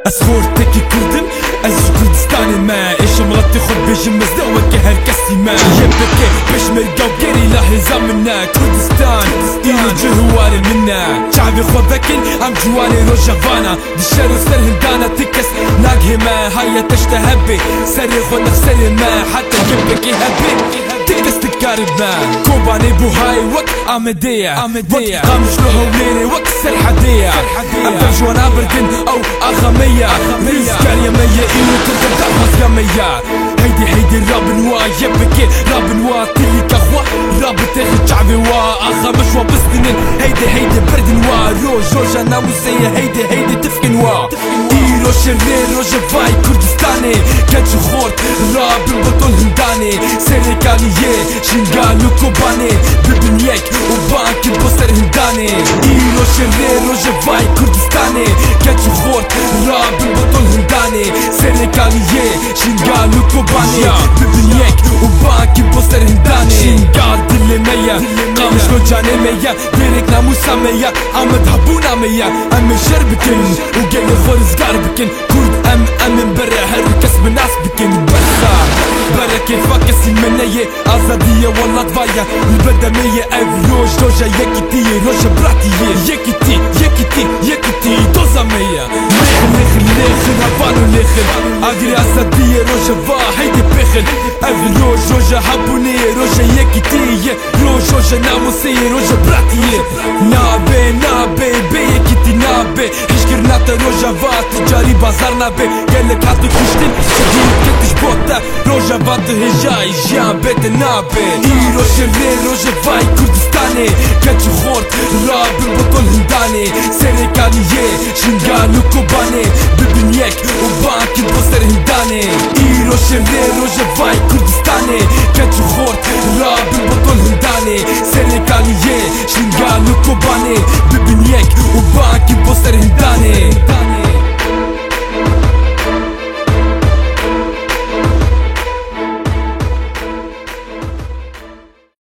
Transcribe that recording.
أسخورتك كردم از كردستاني ما إيش مغطي خد بيجي مزدوك هالكسي ما يبك بيش مرقاو قري لا منا كردستان إلو جهواري منا شعبي خوبكن أم جواني روجا فانا دشارو سر هندانا تكس ناقه ما هيا تشتهبي سري خونك سري ما حتى يبك يهبي تكس تكارب ما كوباني بوهاي وك عمدية وك قامش له وليري وك سرحدية أبدأ جوانا بردن أو أخمية ريسكاريا مية إلو كنت تحفظ يمية هيدي راب نوا يبكي راب نوا تلي كخوا راب تاخد شعبي وا أخمش وبسنين هيدي برد نوا روجا ناموسية هيدي تفكن وا إيرو شرير روجا فاي كردستاني كاتش خورت راب البطل هنداني سيريكالية شنغالو كوباني ببنيك وبانك البوستر هنداني إيرو شرير روجا فاي كردستاني كاتش خورت راب البطل هنداني سيريكالية شنغالو كوباني ببنيك وبانك البوستر هنداني شنغال دل مية قامش لوجاني مية بيرك ناموسا مية عمد هبونا مية أم شربكن وقيل خورز قاربكن كرد أم برا هركس بناس بكن بركة فاكسي منية أزادية والله ضفايا البدمية أفيوش روجا يكتي روجا براتية يكتي دوزا مية ليخن هفانو ليخن أغري أزادية روجا فا هيدي بيخن أفيوش روجا حبوني روجا يكتي روجا ناموسية روجا براتية نابي بيكتي نابي هشكر ناتا روجا فا تجاري بازار نابي قالك هاتو تشتن سجين كتش بوتا روجا فات هجاي جيان بيت نابي إيرو شرير روجا فاي كردستاني كاتش خورت راب البطل هنداني